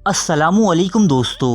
السلام علیکم دوستو،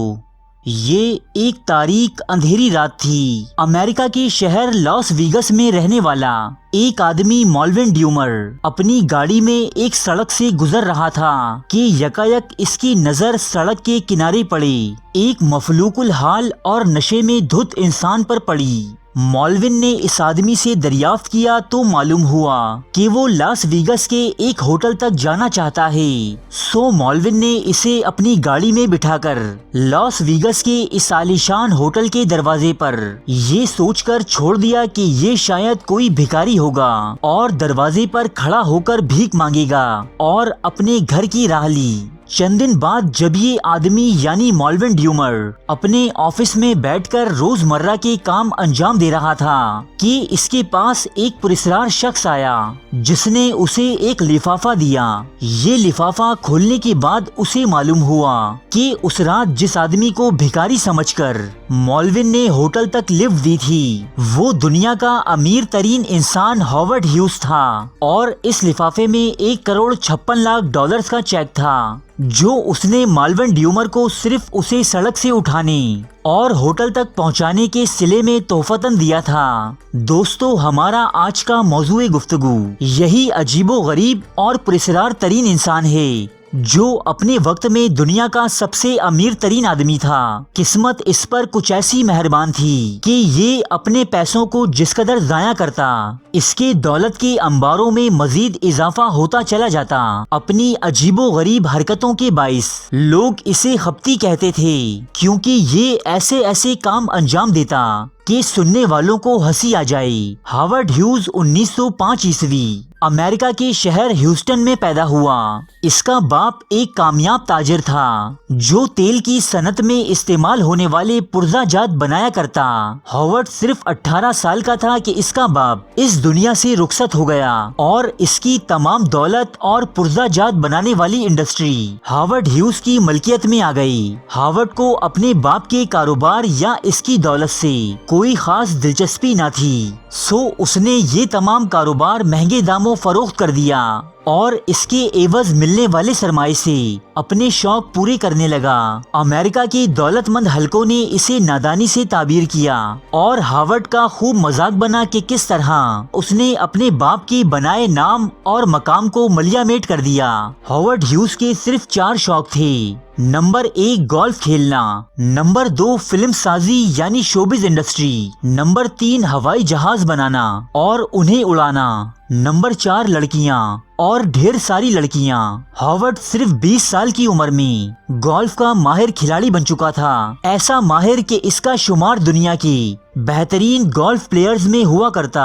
یہ ایک تاریک اندھیری رات تھی۔ امریکہ کے شہر لاس ویگس میں رہنے والا ایک آدمی مالون ڈیومر اپنی گاڑی میں ایک سڑک سے گزر رہا تھا کہ یکایک اس کی نظر سڑک کے کنارے پڑی ایک مفلوق الحال اور نشے میں دھت انسان پر پڑی۔ مالون نے اس آدمی سے دریافت کیا تو معلوم ہوا کہ وہ لاس ویگس کے ایک ہوٹل تک جانا چاہتا ہے۔ سو مالون نے اسے اپنی گاڑی میں بٹھا کر لاس ویگس کے اس عالیشان ہوٹل کے دروازے پر یہ سوچ کر چھوڑ دیا کہ یہ شاید کوئی بھکاری ہوگا اور دروازے پر کھڑا ہو کر بھیک مانگے گا اور اپنے گھر کی راہ لی۔ چند دن بعد جب یہ آدمی یعنی مالون ڈیومر اپنے آفس میں بیٹھ کر روزمرہ کے کام انجام دے رہا تھا کہ اس کے پاس ایک پراسرار شخص آیا جس نے اسے ایک لفافہ دیا۔ یہ لفافہ کھولنے کے بعد اسے معلوم ہوا کہ اس رات جس آدمی کو بھکاری سمجھ کر مالون نے ہوٹل تک لفٹ دی تھی وہ دنیا کا امیر ترین انسان ہاورڈ ہیوز تھا، اور اس لفافے میں $1,56,00,000 کا چیک تھا جو اس نے مالون ڈیومر کو صرف اسے سڑک سے اٹھانے اور ہوٹل تک پہنچانے کے صلے میں تحفتاً دیا تھا۔ دوستو، ہمارا آج کا موضوع گفتگو یہی عجیب و غریب اور پراسرار ترین انسان ہے جو اپنے وقت میں دنیا کا سب سے امیر ترین آدمی تھا۔ قسمت اس پر کچھ ایسی مہربان تھی کہ یہ اپنے پیسوں کو جس قدر ضائع کرتا اس کے دولت کے انباروں میں مزید اضافہ ہوتا چلا جاتا۔ اپنی عجیب و غریب حرکتوں کے باعث لوگ اسے خپتی کہتے تھے کیونکہ یہ ایسے کام انجام دیتا کہ سننے والوں کو ہنسی آ جائے۔ ہاورڈ ہیوز 1905 عیسوی امریکہ کے شہر ہیوسٹن میں پیدا ہوا۔ اس کا باپ ایک کامیاب تاجر تھا جو تیل کی صنعت میں استعمال ہونے والے پرزہ جات بنایا کرتا۔ ہاورڈ صرف 18 سال کا تھا کہ اس کا باپ اس دنیا سے رخصت ہو گیا اور اس کی تمام دولت اور پرزہ جات بنانے والی انڈسٹری ہاورڈ ہیوز کی ملکیت میں آ گئی۔ ہاورڈ کو اپنے باپ کے کاروبار یا اس کی دولت سے کوئی خاص دلچسپی نہ تھی، سو اس نے یہ تمام کاروبار مہنگے داموں فروخت کر دیا اور اس کے عوض ملنے والے سرمایے سے اپنے شوق پورے کرنے لگا۔ امریکہ کے دولت مند حلقوں نے اسے نادانی سے تعبیر کیا اور ہاورڈ کا خوب مذاق بنا کہ کس طرح اس نے اپنے باپ کے بنائے نام اور مقام کو ملیا میٹ کر دیا۔ ہاورڈ ہیوز کے صرف 4 شوق تھے۔ نمبر 1 گولف کھیلنا، نمبر 2 فلم سازی یعنی شوبز انڈسٹری، نمبر 3 ہوائی جہاز بنانا اور انہیں اڑانا، نمبر 4 لڑکیاں اور ڈھیر ساری لڑکیاں۔ ہاورڈ صرف 20 سال کی عمر میں گولف کا ماہر کھلاڑی بن چکا تھا، ایسا ماہر کہ اس کا شمار دنیا کے بہترین گولف پلیئرز میں ہوا کرتا۔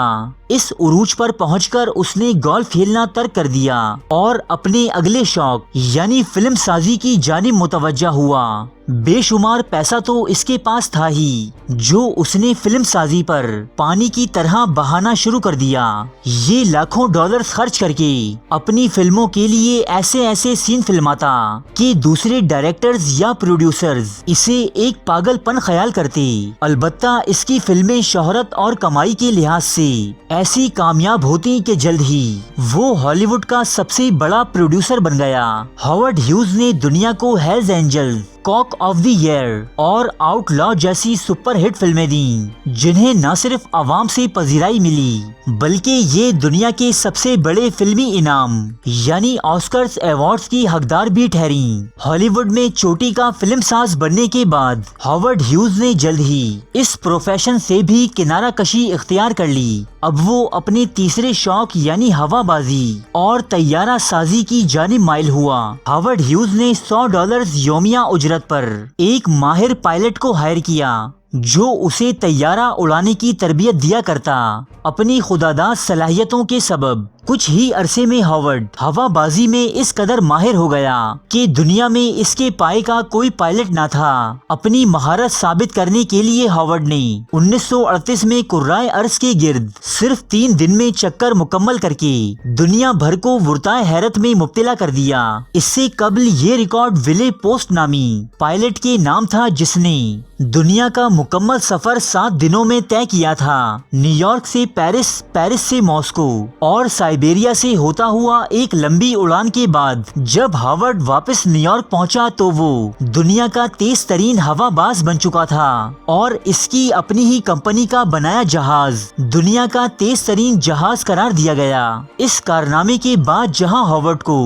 اس عروج پر پہنچ کر اس نے گولف کھیلنا ترک کر دیا اور اپنے اگلے شوق یعنی فلم سازی کی جانب متوجہ ہوا۔ بے شمار پیسہ تو اس کے پاس تھا ہی جو اس نے فلم سازی پر پانی کی طرح بہانا شروع کر دیا۔ یہ لاکھوں ڈالرز خرچ کر کے اپنی فلموں کے لیے ایسے سین فلماتا کہ دوسرے ڈائریکٹرز یا پروڈیوسرز اسے ایک پاگل پن خیال کرتے۔ البتہ اس کی فلمیں شہرت اور کمائی کے لحاظ سے ایسی کامیاب ہوتی کہ جلد ہی وہ ہالی ووڈ کا سب سے بڑا پروڈیوسر بن گیا۔ ہاورڈ ہیوز نے دنیا کو ہیلز اینجلز، کاک آف دی ایئر اور آؤٹ لا جیسی سپر ہٹ فلمیں دیں جنہیں نہ صرف عوام سے پذیرائی ملی بلکہ یہ دنیا کے سب سے بڑے فلمی انعام یعنی آسکرز ایوارڈز کی حقدار بھی ٹھہریں۔ ہالی ووڈ میں چوٹی کا فلم ساز بننے کے بعد ہاورڈ ہیوز نے جلد ہی اس پروفیشن سے بھی کنارہ کشی اختیار کر لی۔ اب وہ اپنے تیسرے شوق یعنی ہوا بازی اور طیارہ سازی کی جانب مائل ہوا۔ ہاورڈ ہیوز نے $100 یومیہ اجرت پر ایک ماہر پائلٹ کو ہائر کیا جو اسے طیارہ اڑانے کی تربیت دیا کرتا۔ اپنی خودداد صلاحیتوں کے سبب کچھ ہی عرصے میں ہاورڈ ہوا بازی میں اس قدر ماہر ہو گیا کہ دنیا میں اس کے پائے کا کوئی پائلٹ نہ تھا۔ اپنی مہارت ثابت کرنے کے لیے ہاورڈ نے 1938 میں کرۂ ارض کے گرد صرف 3 دن میں چکر مکمل کر کے دنیا بھر کو ورطۂ حیرت میں مبتلا کر دیا۔ اس سے قبل یہ ریکارڈ ویلے پوسٹ نامی پائلٹ کے نام تھا جس نے دنیا کا مکمل سفر 7 دنوں میں طے کیا تھا۔ نیو یارک سے پیرس، پیرس سے ماسکو اور سائبیریا سے ہوتا ہوا ایک لمبی اڑان کے بعد جب ہاورڈ واپس نیو یارک پہنچا تو وہ دنیا کا تیز ترین ہوا باز بن چکا تھا اور اس کی اپنی ہی کمپنی کا بنایا جہاز دنیا کا تیز ترین جہاز قرار دیا گیا۔ اس کارنامے کے بعد جہاں ہاورڈ کو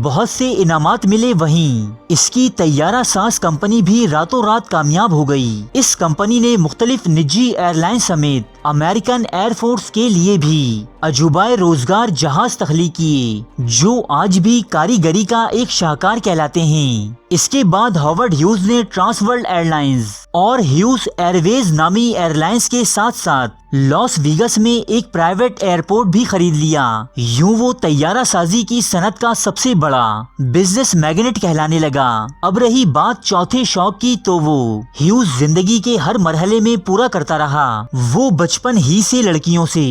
بہت سے انعامات ملے، وہیں اس کی طیارہ ساز کمپنی بھی راتوں رات کامیاب ہو گئی۔ اس کمپنی نے مختلف نجی ایئر لائن سمیت امریکن ایئر فورس کے لیے بھی عجوبۂ روزگار جہاز تخلیق کیے جو آج بھی کاریگری کا ایک شاہکار کہلاتے ہیں۔ اس کے بعد ہاورڈ ہیوز نے ٹرانس ورلڈ ایئر لائنز اور ہیوز ایئر ویز نامی ایئر لائنز کے ساتھ ساتھ لاس ویگس میں ایک پرائیویٹ ایئرپورٹ بھی خرید لیا۔ یوں وہ طیارہ سازی کی صنعت کا سب سے بڑا بزنس میگنیٹ کہلانے لگا۔ اب رہی بات چوتھے شوق کی تو وہ ہیوز زندگی کے ہر مرحلے میں پورا کرتا رہا۔ وہ بچپن ہی سے لڑکیوں سے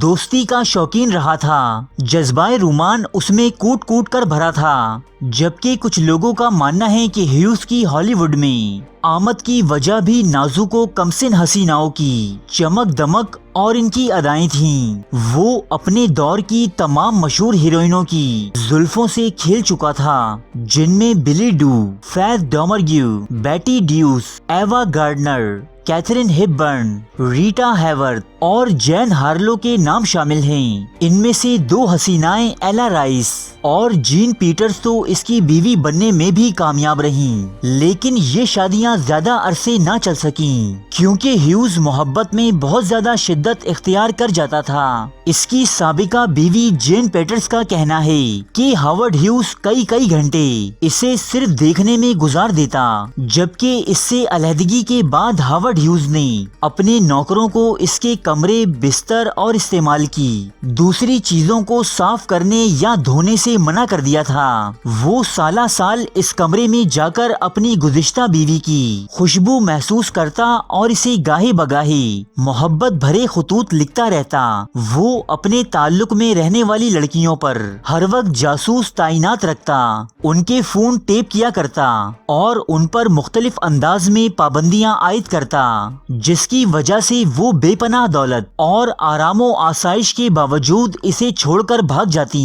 دوستی کا شوقین رہا تھا۔ جذبۂ رومان اس میں کوٹ کوٹ کر بھرا تھا، جبکہ کچھ لوگوں کا ماننا ہے کہ ہیوز کی ہالی ووڈ میں آمد کی وجہ بھی نازک و کمسن حسیناؤں کی چمک دمک اور ان کی ادائیں تھیں۔ وہ اپنے دور کی تمام مشہور ہیروئنوں کی زلفوں سے کھیل چکا تھا، جن میں بلی ڈو، فیتھ ڈومرگیو، بیٹی ڈیوس، ایوا گارڈنر، کیتھرین ہیپبرن، ریٹا ہیورتھ اور جین ہارلو کے نام شامل ہیں۔ ان میں سے 2 حسینائیں ایلا رائس اور جین پیٹرز تو اس کی بیوی بننے میں بھی کامیاب رہیں، لیکن یہ شادیاں زیادہ عرصے نہ چل سکیں کیونکہ ہیوز محبت میں بہت زیادہ شدت اختیار کر جاتا تھا۔ اس کی سابقہ بیوی جین پیٹرز کا کہنا ہے کہ ہاورڈ ہیوز کئی گھنٹے اسے صرف دیکھنے میں گزار دیتا، جبکہ اس سے علیحدگی کے بعد ہاورڈ ہیوز نے اپنے نوکروں کو اس کے کمرے، بستر اور استعمال کی دوسری چیزوں کو صاف کرنے یا دھونے سے منع کر دیا تھا۔ وہ سالہ سال اس کمرے میں جا کر اپنی گزشتہ بیوی کی خوشبو محسوس کرتا اور اسے گاہے بگاہے محبت بھرے خطوط لکھتا رہتا۔ وہ اپنے تعلق میں رہنے والی لڑکیوں پر ہر وقت جاسوس تعینات رکھتا، ان کے فون ٹیپ کیا کرتا اور ان پر مختلف انداز میں پابندیاں عائد کرتا، جس کی وجہ سے وہ بے پناہ دولت اور آرام و آسائش کے باوجود اسے چھوڑ کر بھاگ جاتی۔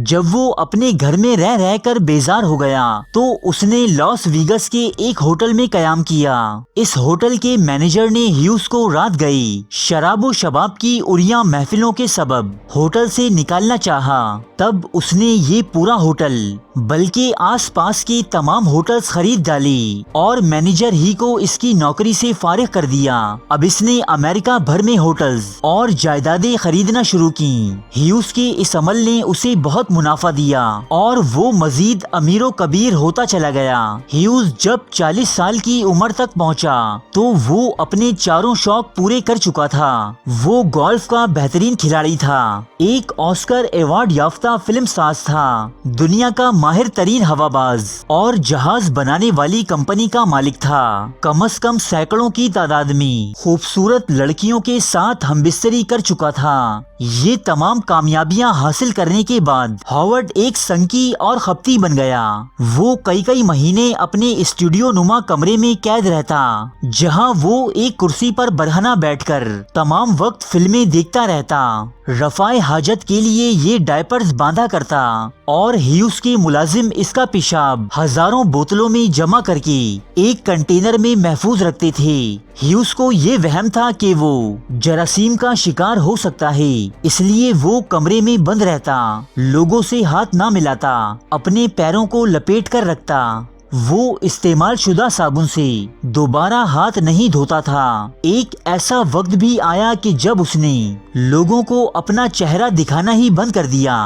جب وہ اپنے گھر میں رہ کر بیزار ہو گیا تو اس نے لاس ویگس کے ایک ہوٹل میں قیام کیا۔ اس ہوٹل کے مینیجر نے ہیوز کو رات گئی شراب و شباب کی اڑیاں محفلوں کے سبب ہوٹل سے نکالنا چاہا۔ تب اس نے یہ پورا ہوٹل بلکہ آس پاس کے تمام ہوٹلز خرید ڈالے اور مینیجر ہی کو اس کی نوکری سے فارغ کر دیا۔ اب اس نے امریکہ بھر میں ہوٹلز اور جائیدادیں خریدنا شروع کی۔ ہیوز کے اس عمل نے اسے بہت منافع دیا اور وہ مزید امیر و کبیر ہوتا چلا گیا۔ ہیوز جب 40 سال کی عمر تک پہنچا تو وہ اپنے چاروں شوق پورے کر چکا تھا۔ وہ گولف کا بہترین کھلاڑی تھا، ایک آسکر ایوارڈ یافتہ فلم ساز تھا، دنیا کا ماہر ترین ہوا باز اور جہاز بنانے والی کمپنی کا مالک تھا۔ کم از کم سینکڑوں کی تعداد میں خوبصورت لڑکیوں کے ساتھ ہم بستری کر چکا تھا۔ یہ تمام کامیابیاں حاصل کرنے کے بعد ہاورڈ ایک سنکی اور خپتی بن گیا۔ وہ کئی مہینے اپنے اسٹوڈیو نما کمرے میں قید رہتا، جہاں وہ ایک کرسی پر برہنہ بیٹھ کر تمام وقت فلمیں دیکھتا رہتا، رفع حاجت کے لیے یہ ڈائپرز باندھا کرتا اور ہیوز کے ملازم اس کا پیشاب ہزاروں بوتلوں میں جمع کر کے ایک کنٹینر میں محفوظ رکھتے تھے۔ ہیوز کو یہ وہم تھا کہ وہ جراثیم کا شکار ہو سکتا ہے، اس لیے وہ کمرے میں بند رہتا، لوگوں سے ہاتھ نہ ملاتا، اپنے پیروں کو لپیٹ کر رکھتا۔ وہ استعمال شدہ صابن سے دوبارہ ہاتھ نہیں دھوتا تھا۔ ایک ایسا وقت بھی آیا کہ جب اس نے لوگوں کو اپنا چہرہ دکھانا ہی بند کر دیا۔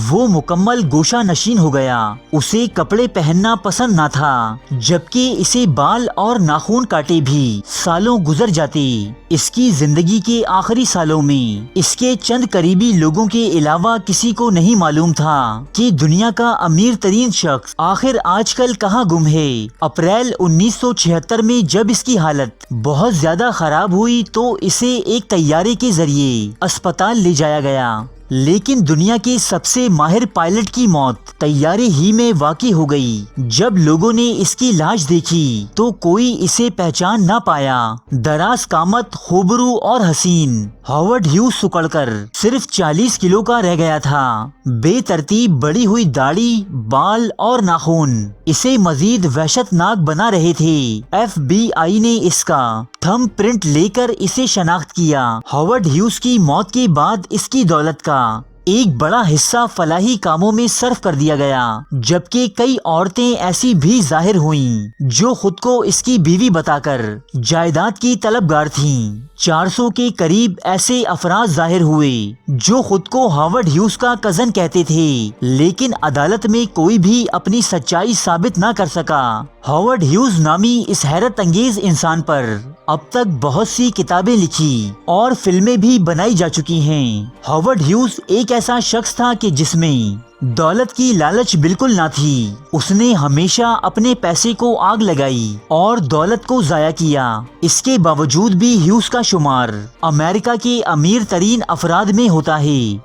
وہ مکمل گوشہ نشین ہو گیا، اسے کپڑے پہننا پسند نہ تھا، جبکہ اسے بال اور ناخن کاٹے بھی سالوں گزر جاتے۔ اس کی زندگی کے آخری سالوں میں اس کے چند قریبی لوگوں کے علاوہ کسی کو نہیں معلوم تھا کہ دنیا کا امیر ترین شخص آخر آج کل کہاں گم ہے۔ اپریل 1976 میں جب اس کی حالت بہت زیادہ خراب ہوئی تو اسے ایک طیارے کے ذریعے اسپتال لے جایا گیا۔ لیکن دنیا کے سب سے ماہر پائلٹ کی موت طیارے ہی میں واقع ہو گئی۔ جب لوگوں نے اس کی لاش دیکھی تو کوئی اسے پہچان نہ پایا۔ دراز قامت، خوبرو اور حسین ہاورڈ ہیوز سکڑ کر صرف 40 کلو کا رہ گیا تھا۔ بے ترتیب بڑی ہوئی داڑھی، بال اور ناخن اسے مزید وحشت ناک بنا رہے تھے۔ FBI نے اس کا تھم پرنٹ لے کر اسے شناخت کیا۔ ہاورڈ ہیوز کی موت کے بعد اس کی دولت کا ایک بڑا حصہ فلاحی کاموں میں صرف کر دیا گیا، جبکہ کئی عورتیں ایسی بھی ظاہر ہوئیں جو خود کو اس کی بیوی بتا کر جائیداد کی طلبگار تھیں۔ 400 کے قریب ایسے افراد ظاہر ہوئے جو خود کو ہاورڈ ہیوز کا کزن کہتے تھے، لیکن عدالت میں کوئی بھی اپنی سچائی ثابت نہ کر سکا۔ ہاورڈ ہیوز نامی اس حیرت انگیز انسان پر اب تک بہت سی کتابیں لکھی اور فلمیں بھی بنائی جا چکی ہیں۔ ہاورڈ ہیوز ایک ایسا شخص تھا کہ جس میں دولت کی لالچ بالکل نہ تھی۔ اس نے ہمیشہ اپنے پیسے کو آگ لگائی اور دولت کو ضائع کیا۔ اس کے باوجود بھی ہیوز کا شمار امریکہ کے امیر ترین افراد میں ہوتا ہے۔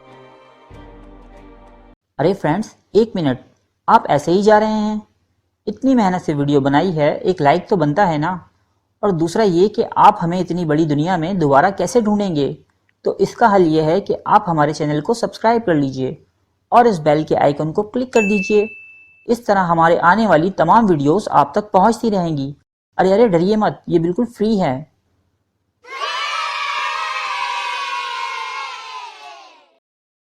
ارے فرینڈز، ایک منٹ، آپ ایسے ہی جا رہے ہیں؟ اتنی محنت سے ویڈیو بنائی ہے، ایک لائک تو بنتا ہے نا؟ اور دوسرا یہ کہ آپ ہمیں اتنی بڑی دنیا میں دوبارہ کیسے ڈھونڈیں گے؟ تو اس کا حل یہ ہے کہ آپ ہمارے چینل کو سبسکرائب کر لیجئے اور اس بیل کے آئیکن کو کلک کر دیجئے۔ اس طرح ہمارے آنے والی تمام ویڈیوز آپ تک پہنچتی رہیں گی۔ ارے ڈریے مت، یہ بالکل فری ہے۔